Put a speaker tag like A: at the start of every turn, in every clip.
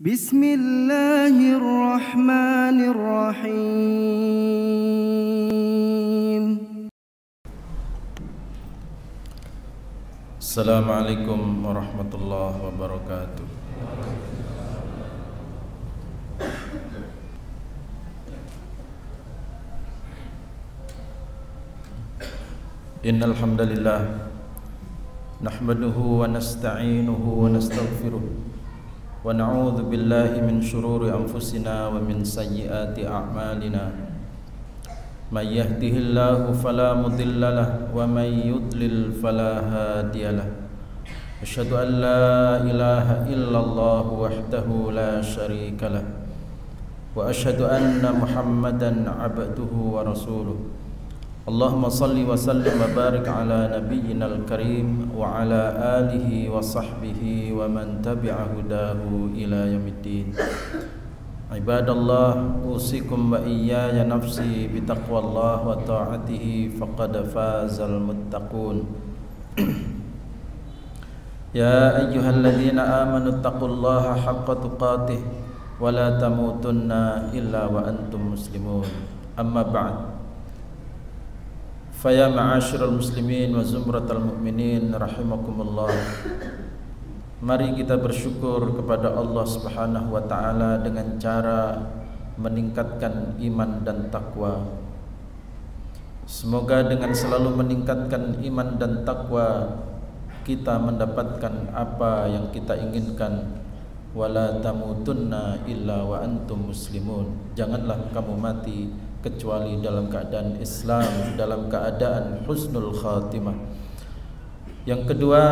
A: Bismillahirrahmanirrahim.
B: Assalamualaikum warahmatullahi wabarakatuh. Innal hamdalillah nahmaduhu wa nasta'inuhu wa nastaghfiruh wa na'udzu billahi min shururi anfusina wa min sayyiati a'malina. May yahdihillahu fala mudilla lahu wa may yudlil fala hadiya lahu. Asyhadu an la ilaha illallah wahdahu la syarika lahu wa asyhadu anna Muhammadan 'abduhu wa rasuluh. Allahumma salli wa sallim wa barik ala nabiyyinal karim wa ala alihi wa sahbihi wa man tabi'a hudahu ila yaumiddin. Ibadallah, usikum wa iyaya nafsi bitaqwallah wa ta'atihi faqad fazal muttaqun. Ya ayyuhalladzina amanu taqullaha haqqa tuqatih wa la tamutunna illa wa antum muslimun. Amma ba'd. Faya ma'asyiral muslimin wa zumratal mu'minin rahimakumullah. Mari kita bersyukur kepada Allah Subhanahu wa taala dengan cara meningkatkan iman dan takwa. Semoga dengan selalu meningkatkan iman dan takwa kita mendapatkan apa yang kita inginkan. Wala tamutunna illa wa antum muslimun. Janganlah kamu mati kecuali dalam keadaan Islam, dalam keadaan husnul khatimah. Yang kedua,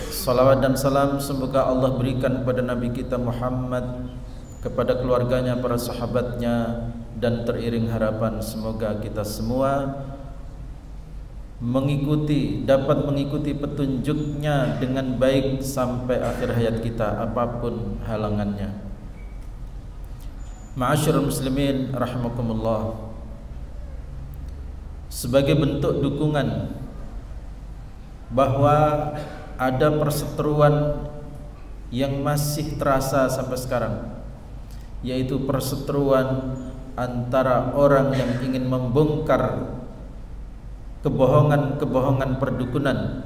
B: salawat dan salam semoga Allah berikan kepada Nabi kita Muhammad, kepada keluarganya, para sahabatnya, dan teriring harapan semoga kita semua dapat mengikuti petunjuknya dengan baik sampai akhir hayat kita, apapun halangannya. Ma'asyiral muslimin rahimakumullah. Sebagai bentuk dukungan bahwa ada perseteruan yang masih terasa sampai sekarang, yaitu perseteruan antara orang yang ingin membongkar kebohongan-kebohongan perdukunan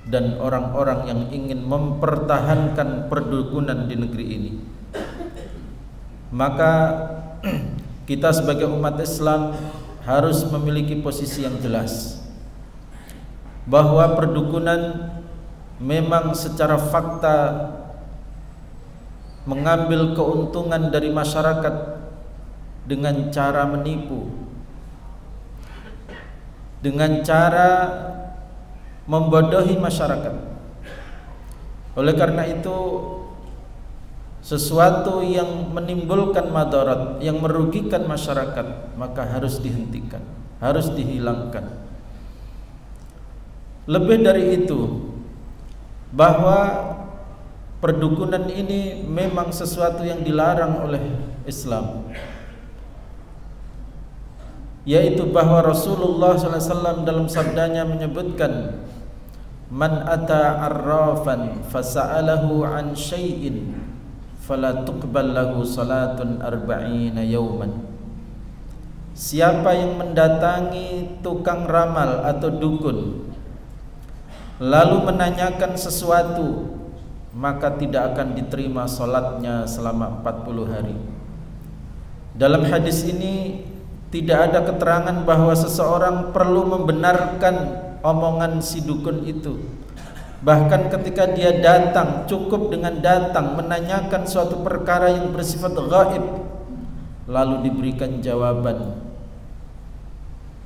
B: dan orang-orang yang ingin mempertahankan perdukunan di negeri ini. Maka kita sebagai umat Islam harus memiliki posisi yang jelas bahwa perdukunan memang secara fakta mengambil keuntungan dari masyarakat dengan cara menipu, dengan cara membodohi masyarakat. Oleh karena itu, sesuatu yang menimbulkan madarat, yang merugikan masyarakat, maka harus dihentikan, harus dihilangkan. Lebih dari itu, bahwa perdukunan ini memang sesuatu yang dilarang oleh Islam, yaitu bahwa Rasulullah SAW dalam sabdanya menyebutkan, man ata arrafan fasa'alahu an syai'in fala tuqbal lahu salatun arba'ina yawman. Siapa yang mendatangi tukang ramal atau dukun lalu menanyakan sesuatu, maka tidak akan diterima salatnya selama 40 hari. Dalam hadis ini tidak ada keterangan bahwa seseorang perlu membenarkan omongan si dukun itu. Bahkan ketika dia datang, cukup dengan datang menanyakan suatu perkara yang bersifat gaib, lalu diberikan jawaban.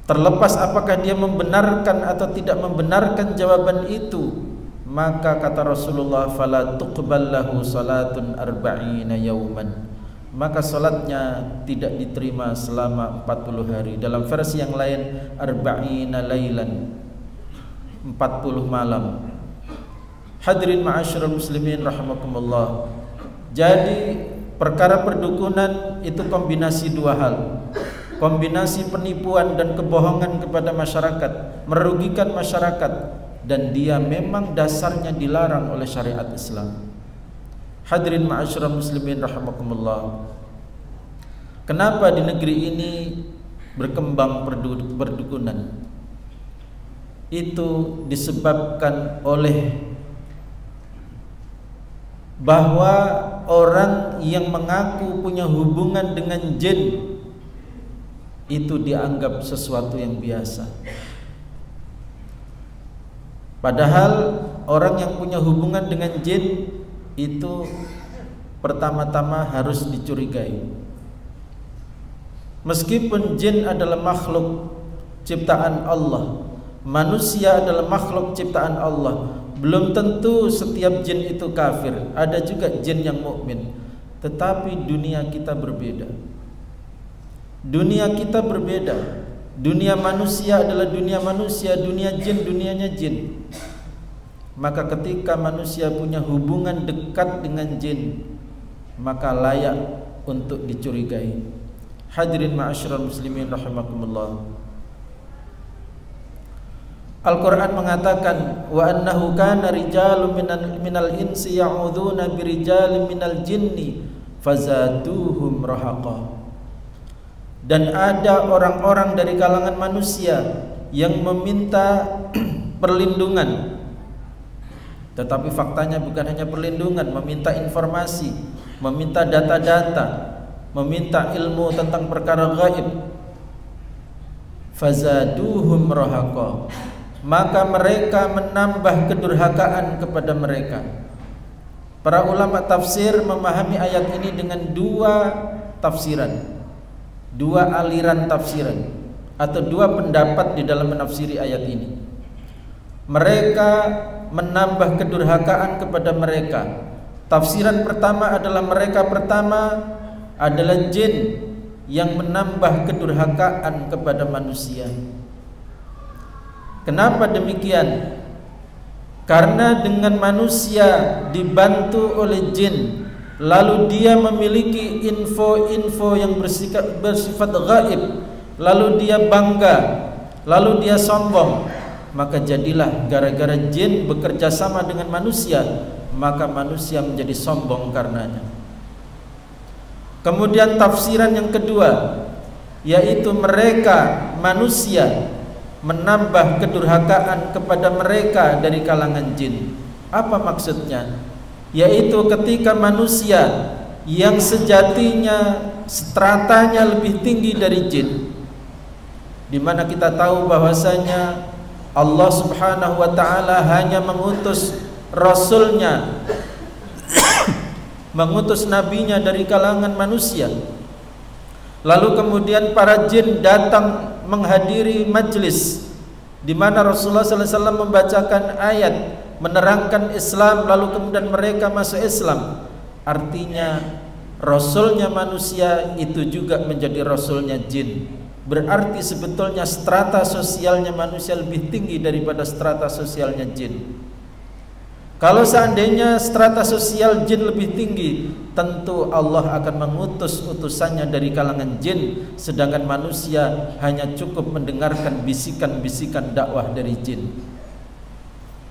B: Terlepas apakah dia membenarkan atau tidak membenarkan jawaban itu, maka kata Rasulullah, fala tuqbal lahu salatun arba'ina yawman, maka salatnya tidak diterima selama 40 hari. Dalam versi yang lain, arba'ina lailan, 40 malam. Hadirin ma'asyiral muslimin rahimakumullah. Jadi perkara perdukunan itu kombinasi dua hal. Kombinasi penipuan dan kebohongan kepada masyarakat, merugikan masyarakat, dan dia memang dasarnya dilarang oleh syariat Islam. Hadirin ma'asyiral muslimin rahimakumullah. Kenapa di negeri ini berkembang perdukunan? Itu disebabkan oleh bahwa orang yang mengaku punya hubungan dengan jin itu dianggap sesuatu yang biasa. Padahal orang yang punya hubungan dengan jin itu pertama-tama harus dicurigai. Meskipun jin adalah makhluk ciptaan Allah, manusia adalah makhluk ciptaan Allah, belum tentu setiap jin itu kafir. Ada juga jin yang mukmin. Tetapi dunia kita berbeda. Dunia kita berbeda. Dunia manusia adalah dunia manusia, dunia jin dunianya jin. Maka ketika manusia punya hubungan dekat dengan jin, maka layak untuk dicurigai. Hadirin ma'asyiral muslimin rahimakumullah. Al-Quran mengatakan wa annahu kana rijalun minal insi ya'udzuuna birijalin minal jinni fazaduhum rahaqa. Dan ada orang-orang dari kalangan manusia yang meminta perlindungan. Tetapi faktanya bukan hanya perlindungan, meminta informasi, meminta data-data, meminta ilmu tentang perkara gaib. Fazaduhum rahaqa. Maka mereka menambah kedurhakaan kepada mereka. Para ulama tafsir memahami ayat ini dengan dua tafsiran, dua aliran tafsiran, atau dua pendapat di dalam menafsiri ayat ini. Mereka menambah kedurhakaan kepada mereka. Tafsiran pertama adalah mereka pertama adalah jin yang menambah kedurhakaan kepada manusia. Kenapa demikian? Karena dengan manusia dibantu oleh jin, lalu dia memiliki info-info yang bersifat gaib, lalu dia bangga, lalu dia sombong, maka jadilah gara-gara jin bekerja sama dengan manusia, maka manusia menjadi sombong karenanya. Kemudian tafsiran yang kedua, yaitu mereka manusia menambah kedurhakaan kepada mereka dari kalangan jin. Apa maksudnya? Yaitu ketika manusia yang sejatinya stratanya lebih tinggi dari jin, di mana kita tahu bahwasanya Allah Subhanahu wa taala hanya mengutus rasulnya mengutus nabinya dari kalangan manusia. Lalu kemudian para jin datang menghadiri majlis di mana Rasulullah SAW membacakan ayat menerangkan Islam, lalu kemudian mereka masuk Islam. Artinya rasulnya manusia itu juga menjadi rasulnya jin. Berarti sebetulnya strata sosialnya manusia lebih tinggi daripada strata sosialnya jin. Kalau seandainya strata sosial jin lebih tinggi, tentu Allah akan mengutus utusannya dari kalangan jin, sedangkan manusia hanya cukup mendengarkan bisikan-bisikan dakwah dari jin.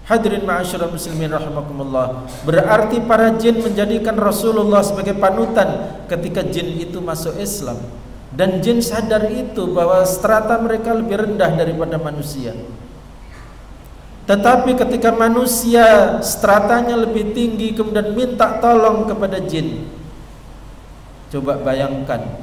B: Hadirin ma'asyiral muslimin rahimakumullah. Berarti para jin menjadikan Rasulullah sebagai panutan ketika jin itu masuk Islam. Dan jin sadar itu bahwa strata mereka lebih rendah daripada manusia. Tetapi ketika manusia stratanya lebih tinggi kemudian minta tolong kepada jin, coba bayangkan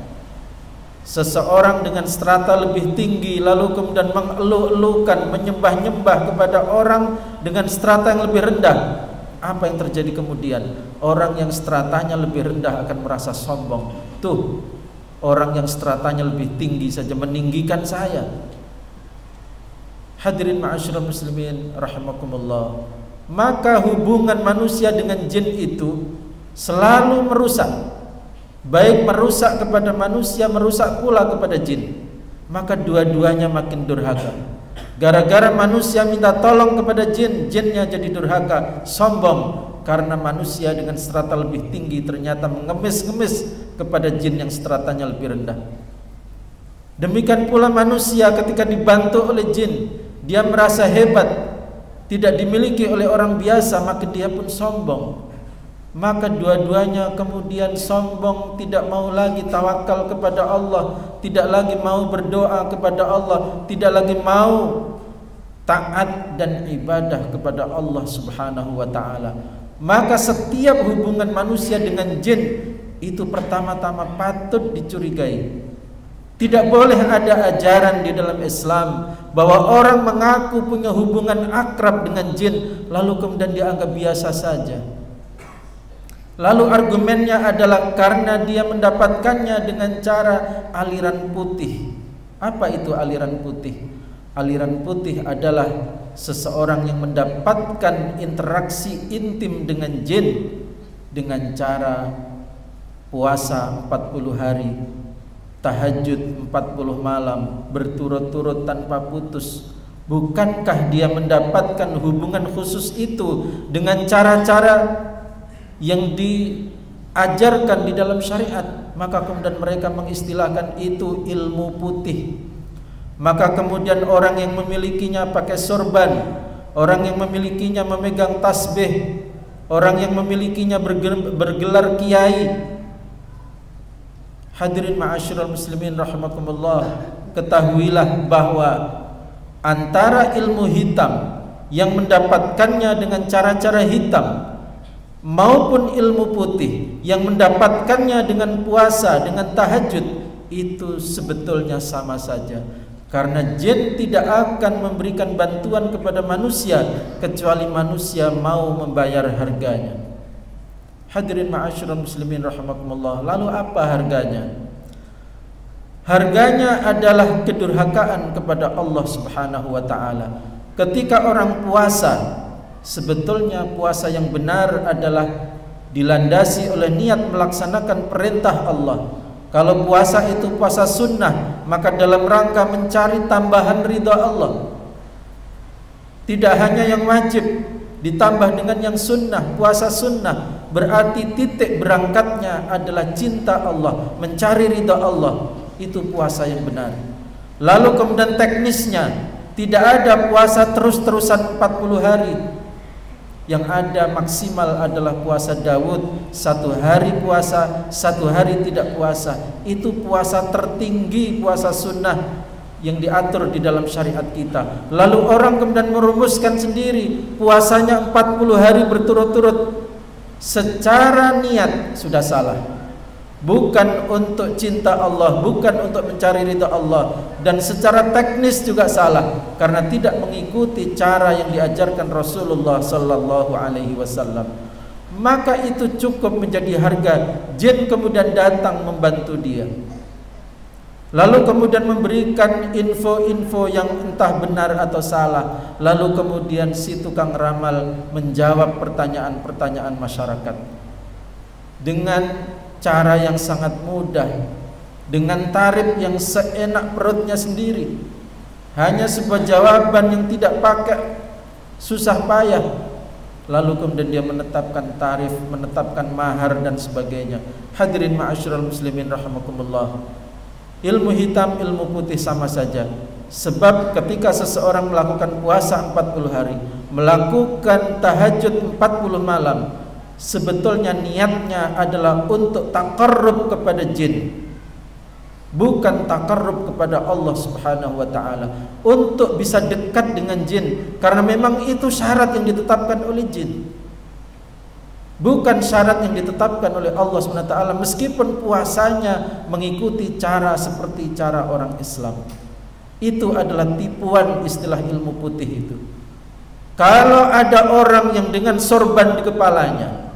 B: seseorang dengan strata lebih tinggi lalu kemudian mengeluh-elukan, menyembah-nyembah kepada orang dengan strata yang lebih rendah. Apa yang terjadi kemudian? Orang yang stratanya lebih rendah akan merasa sombong. Tuh, orang yang stratanya lebih tinggi saja meninggikan saya. Hadirin ma'asyiral muslimin rahimakumullah. Maka hubungan manusia dengan jin itu selalu merusak, baik merusak kepada manusia, merusak pula kepada jin. Maka dua-duanya makin durhaka. Gara-gara manusia minta tolong kepada jin, jinnya jadi durhaka, sombong, karena manusia dengan strata lebih tinggi ternyata mengemis-ngemis kepada jin yang stratanya lebih rendah. Demikian pula manusia ketika dibantu oleh jin, dia merasa hebat, tidak dimiliki oleh orang biasa, maka dia pun sombong. maka dua-duanya kemudian sombong, tidak mau lagi tawakal kepada Allah, tidak lagi mau berdoa kepada Allah, tidak lagi mau taat dan ibadah kepada Allah Subhanahu wa taala. Maka setiap hubungan manusia dengan jin itu pertama-tama patut dicurigai. Tidak boleh ada ajaran di dalam Islam bahwa orang mengaku punya hubungan akrab dengan jin lalu kemudian dianggap biasa saja. Lalu argumennya adalah karena dia mendapatkannya dengan cara aliran putih. Apa itu aliran putih? Aliran putih adalah seseorang yang mendapatkan interaksi intim dengan jin dengan cara puasa 40 hari, tahajud 40 malam berturut-turut tanpa putus. Bukankah dia mendapatkan hubungan khusus itu dengan cara-cara yang diajarkan di dalam syariat? Maka kemudian mereka mengistilahkan itu ilmu putih. Maka kemudian orang yang memilikinya pakai sorban, orang yang memilikinya memegang tasbih, orang yang memilikinya bergelar kiai. Hadirin ma'asyiral muslimin rahimakumullah, ketahuilah bahwa antara ilmu hitam yang mendapatkannya dengan cara-cara hitam maupun ilmu putih yang mendapatkannya dengan puasa, dengan tahajud, itu sebetulnya sama saja. Karena jin tidak akan memberikan bantuan kepada manusia kecuali manusia mau membayar harganya. Hadirin ma'asyiral muslimin rahimakumullah, lalu apa harganya? Harganya adalah kedurhakaan kepada Allah Subhanahu wa taala. Ketika orang puasa, sebetulnya puasa yang benar adalah dilandasi oleh niat melaksanakan perintah Allah. Kalau puasa itu puasa sunnah, maka dalam rangka mencari tambahan ridha Allah. Tidak hanya yang wajib, ditambah dengan yang sunnah, puasa sunnah. Berarti titik berangkatnya adalah cinta Allah, mencari ridha Allah. Itu puasa yang benar. Lalu kemudian teknisnya, tidak ada puasa terus-terusan 40 hari. Yang ada maksimal adalah puasa Daud, 1 hari puasa, 1 hari tidak puasa. Itu puasa tertinggi, puasa sunnah yang diatur di dalam syariat kita. Lalu orang kemudian merumuskan sendiri puasanya 40 hari berturut-turut. Secara niat sudah salah. Bukan untuk cinta Allah, bukan untuk mencari ridha Allah, dan secara teknis juga salah karena tidak mengikuti cara yang diajarkan Rasulullah sallallahu alaihi wasallam. Maka itu cukup menjadi harga. Jin kemudian datang membantu dia, lalu kemudian memberikan info-info yang entah benar atau salah. Lalu kemudian si tukang ramal menjawab pertanyaan-pertanyaan masyarakat dengan cara yang sangat mudah, dengan tarif yang seenak perutnya sendiri. Hanya sebuah jawaban yang tidak pakai susah payah. Lalu kemudian dia menetapkan tarif, menetapkan mahar dan sebagainya. Hadirin ma'asyiral muslimin rahimakumullah, ilmu hitam, ilmu putih sama saja. Sebab ketika seseorang melakukan puasa 40 hari, melakukan tahajud 40 malam, sebetulnya niatnya adalah untuk taqarrub kepada jin, bukan taqarrub kepada Allah Subhanahu wa taala, untuk bisa dekat dengan jin, karena memang itu syarat yang ditetapkan oleh jin, bukan syarat yang ditetapkan oleh Allah Subhanahu wa taala, meskipun puasanya mengikuti cara seperti cara orang Islam. Itu adalah tipuan istilah ilmu putih itu. Kalau ada orang yang dengan sorban di kepalanya,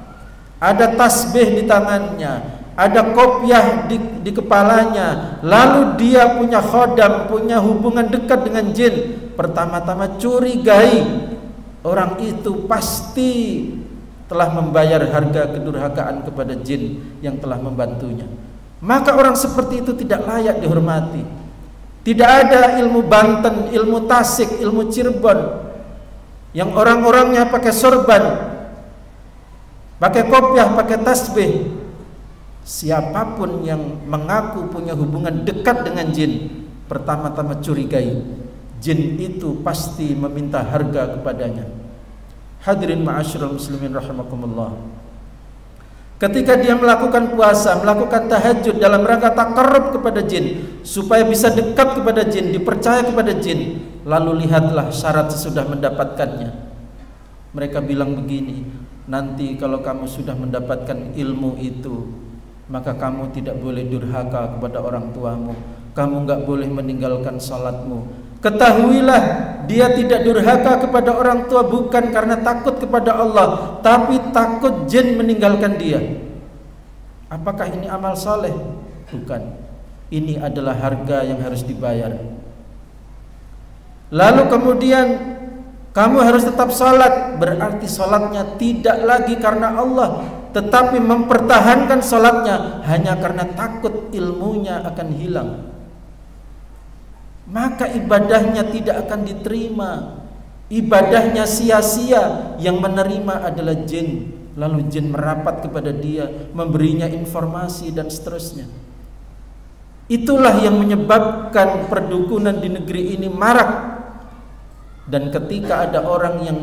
B: ada tasbih di tangannya, ada kopiah di kepalanya, lalu dia punya khodam, punya hubungan dekat dengan jin, pertama-tama curigai. Orang itu pasti telah membayar harga kedurhakaan kepada jin yang telah membantunya. Maka orang seperti itu tidak layak dihormati. Tidak ada ilmu Banten, ilmu Tasik, ilmu Cirebon yang orang-orangnya pakai sorban, pakai kopiah, pakai tasbih. Siapapun yang mengaku punya hubungan dekat dengan jin, pertama-tama curigai. Jin itu pasti meminta harga kepadanya. Hadirin ma'asyiral muslimin rahimakumullah, Ketika dia melakukan puasa, melakukan tahajud dalam rangka taqarrub kepada jin, supaya bisa dekat kepada jin, dipercaya kepada jin, lalu lihatlah syarat sesudah mendapatkannya. Mereka bilang begini, nanti kalau kamu sudah mendapatkan ilmu itu, maka kamu tidak boleh durhaka kepada orang tuamu, kamu enggak boleh meninggalkan salatmu. Ketahuilah, dia tidak durhaka kepada orang tua bukan karena takut kepada Allah, tapi takut jin meninggalkan dia. Apakah ini amal soleh? Bukan. Ini adalah harga yang harus dibayar. Lalu kemudian kamu harus tetap salat, berarti salatnya tidak lagi karena Allah, tetapi mempertahankan salatnya hanya karena takut ilmunya akan hilang. Maka ibadahnya tidak akan diterima, ibadahnya sia-sia. Yang menerima adalah jin. Lalu jin merapat kepada dia, memberinya informasi dan seterusnya. Itulah yang menyebabkan perdukunan di negeri ini marak. Dan ketika ada orang yang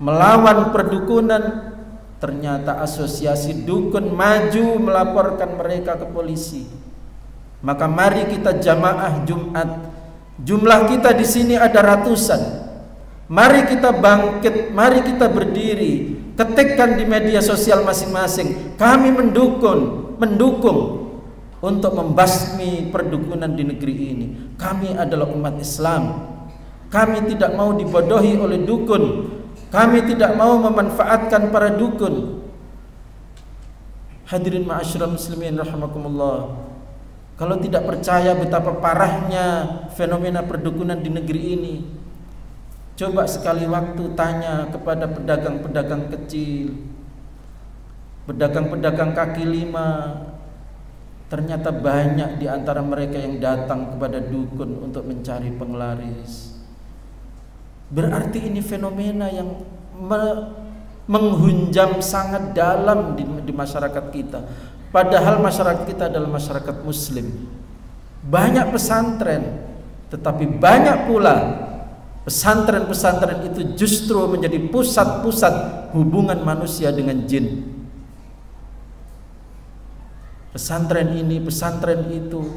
B: melawan perdukunan, ternyata asosiasi dukun maju melaporkan mereka ke polisi. Maka mari kita jamaah Jumat. Jumlah kita di sini ada ratusan. Mari kita bangkit, mari kita berdiri, ketikkan di media sosial masing-masing. Kami mendukung untuk membasmi perdukunan di negeri ini. Kami adalah umat Islam. Kami tidak mau dibodohi oleh dukun. Kami tidak mau memanfaatkan para dukun. Hadirin ma'asyiral muslimin rahimakumullah. Kalau tidak percaya betapa parahnya fenomena perdukunan di negeri ini, coba sekali waktu tanya kepada pedagang-pedagang kecil, pedagang-pedagang kaki lima. Ternyata banyak di antara mereka yang datang kepada dukun untuk mencari penglaris. Berarti ini fenomena yang menghunjam sangat dalam di masyarakat kita. Padahal masyarakat kita adalah masyarakat muslim. Banyak pesantren, tetapi banyak pula pesantren-pesantren itu justru menjadi pusat-pusat hubungan manusia dengan jin. Pesantren ini, pesantren itu.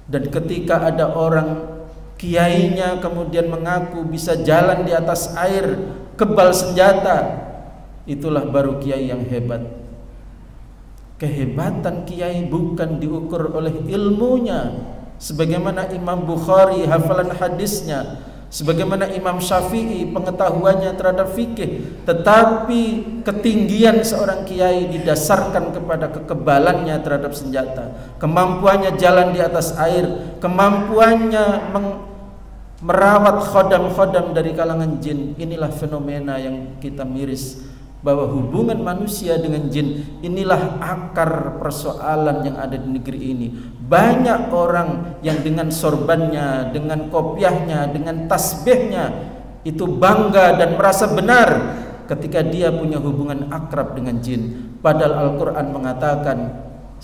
B: Dan ketika ada orang kiainya kemudian mengaku bisa jalan di atas air, kebal senjata, itulah baru kiai yang hebat. Kehebatan kiai bukan diukur oleh ilmunya, sebagaimana Imam Bukhari hafalan hadisnya, sebagaimana Imam Syafi'i pengetahuannya terhadap fikih, tetapi ketinggian seorang kiai didasarkan kepada kekebalannya terhadap senjata, kemampuannya jalan di atas air, kemampuannya merawat khodam-khodam dari kalangan jin. Inilah fenomena yang kita miris, bahwa hubungan manusia dengan jin inilah akar persoalan yang ada di negeri ini. Banyak orang yang dengan sorbannya, dengan kopiahnya, dengan tasbihnya itu bangga dan merasa benar ketika dia punya hubungan akrab dengan jin. Padahal Al-Quran mengatakan,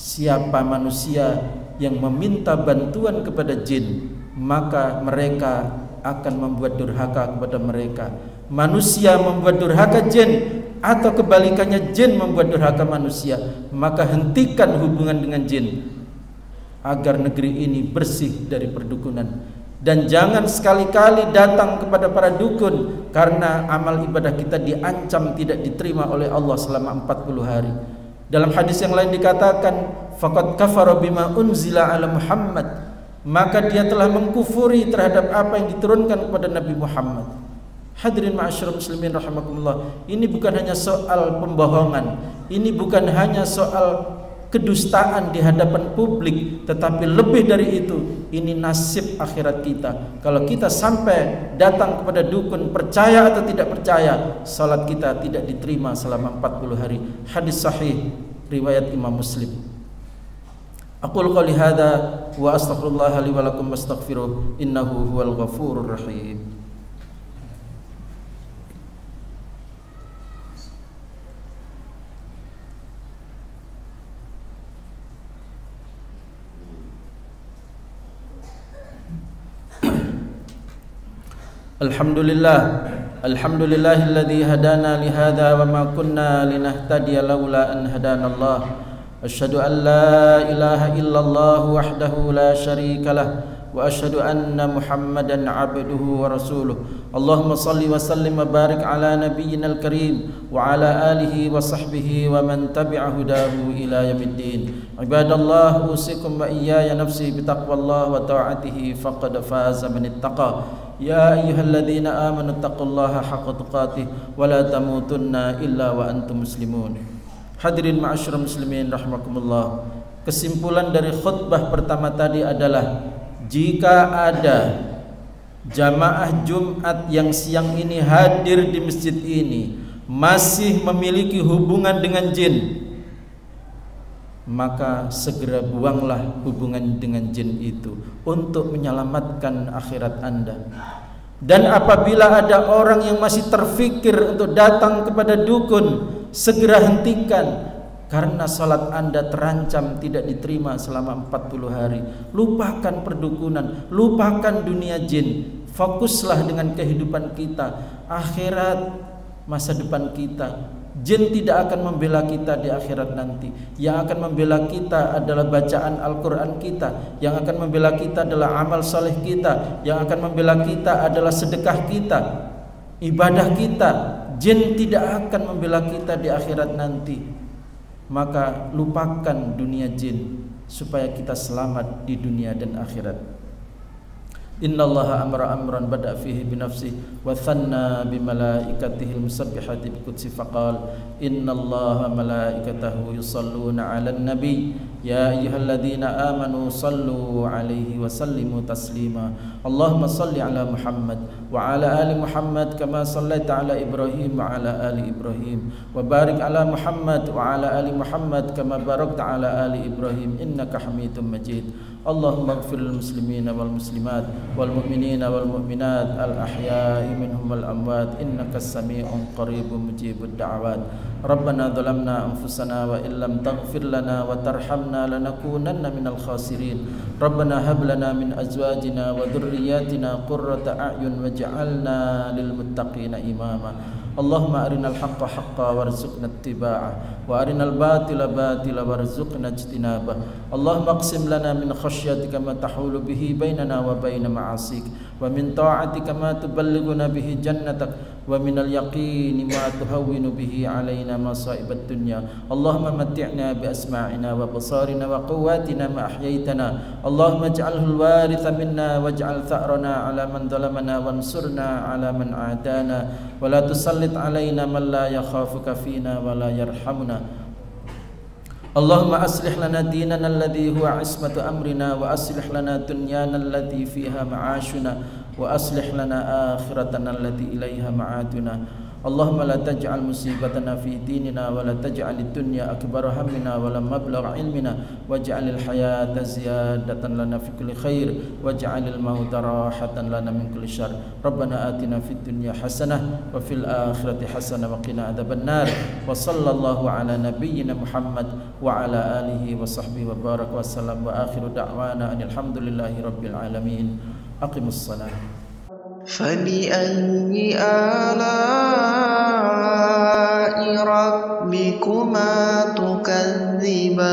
B: siapa manusia yang meminta bantuan kepada jin, maka mereka akan membuat durhaka kepada mereka. Manusia membuat durhaka jin, atau kebalikannya jin membuat durhaka manusia, maka hentikan hubungan dengan jin agar negeri ini bersih dari perdukunan. Dan jangan sekali-kali datang kepada para dukun, karena amal ibadah kita diancam tidak diterima oleh Allah selama 40 hari. Dalam hadis yang lain dikatakan, faqad kafara bima unzila ala Muhammad, maka dia telah mengkufuri terhadap apa yang diturunkan kepada Nabi Muhammad. Hadirin ma'asyiral muslimin rahimakumullah. Ini bukan hanya soal pembohongan, ini bukan hanya soal kedustaan di hadapan publik, tetapi lebih dari itu, ini nasib akhirat kita. Kalau kita sampai datang kepada dukun, percaya atau tidak percaya, salat kita tidak diterima selama 40 hari. Hadis sahih riwayat Imam Muslim. Aqul qouli hadza wa astaghfirullah li wa lakum wastaghfiruh innahu huwal ghafurur rahim. Alhamdulillah Alhamdulillahilladzi hadana lihada wa ma kunna linahtadiya laula an hadana Allah. Asyhadu an la ilaha illallah wahdahu la syarika lah wa asyhadu anna Muhammadan abduhu wa rasuluh. Allahumma salli wa sallim wa barik ala nabiyyinal karim wa ala alihi wa sahbihi wa man tabi'a hudahu ila yaumiddin. Ibadallah, usikum wa iyaya nafsi bitaqwallah wa ta'atihi faqad faza man ittaqa. Ya ayyuhalladzina amanu taqullaha haqqa tuqatih wa la tamutunna illa wa antum muslimun. Hadirin ma'asyiral muslimin rahimakumullah. Kesimpulan dari khutbah pertama tadi adalah jika ada jamaah Jumat yang siang ini hadir di masjid ini masih memiliki hubungan dengan jin, maka segera buanglah hubungan dengan jin itu untuk menyelamatkan akhirat Anda. Dan apabila ada orang yang masih terfikir untuk datang kepada dukun, segera hentikan, karena salat Anda terancam tidak diterima selama 40 hari. Lupakan perdukunan, lupakan dunia jin. Fokuslah dengan kehidupan kita, akhirat, masa depan kita. Jin tidak akan membela kita di akhirat nanti. Yang akan membela kita adalah bacaan Al-Quran kita. Yang akan membela kita adalah amal soleh kita. Yang akan membela kita adalah sedekah kita, ibadah kita. Jin tidak akan membela kita di akhirat nanti. Maka lupakan dunia jin supaya kita selamat di dunia dan akhirat. Innallaha amara amran bada fihi binafsihi wa thanna bimalaikatihi musabbihati biqudsi faqal innallaha malaikatahu yusalluna 'alan nabi ya ayyuhalladzina amanu sallu 'alaihi wa sallimu taslima. Allahumma salli 'ala Muhammad wa 'ala ali Muhammad kama sallaita 'ala Ibrahim wa 'ala ali Ibrahim wa barik 'ala Muhammad wa 'ala ali Muhammad kama barakta 'ala ali Ibrahim innaka Hamidum Majid. Allahumma ighfir lil muslimina wal muslimat wal mu'minina wal mu'minat al ahya'i minhum wal amwat innaka sami'un qaribun mujibud da'awat. Rabbana dhalamna anfusana wa illam taghfir lana wa tarhamna lanakunanna minal khasirin. Rabbana hab lana min azwajina wa dhurriyyatina qurrata a'yun waj'alna lil muttaqina imama. Allahumma arinal haqqa haqqa warzuqna ittiba'ah wa arinal batila batila warzuqna ijtinabah. Allahumma aqsim lana min khashyatika ma tahulu bihi bainana wa baina ma'asik wa min ta'atika ma tuballighuna bihi jannatak wa minal yaqini ma tuhawwinu bihi alaina masaibat dunya. Allahumma matti'na bi asma'ina wa basarina wa quwwatina ma ahyaytana. Allahumma ij'alhu al-waritha minna waj'al tha'rana 'ala man dhalamana wansurna 'ala man 'adana wa la tusallit 'alaina man la yakhafuka fina wa la yarhamuna. Allahumma aslih lana dinana alladhi huwa ismatu amrina wa aslih lana dunyana allati fiha ma'ashuna wa aslih lana akhiratana allati ilaiha ma'aduna. Allahumma la taj'al musibatana fi dinina wa la taj'al ad-dunya akbar hammina wa la mablagh ilmina waj'alil hayata ziyadatan lana fi kulli khair waj'alil mauta rahatan lana min kulli syarr. Rabbana atina fid dunya hasanah wa fil akhirati hasanah wa qina adzabannar. Wa sallallahu ala nabiyyina Muhammad wa ala alihi wa sahbihi wa baraka wa sallam wa akhiru da'wana alhamdulillahi rabbil alamin. Aqimus salat.
C: فبأي آلاء ربكما تكذبان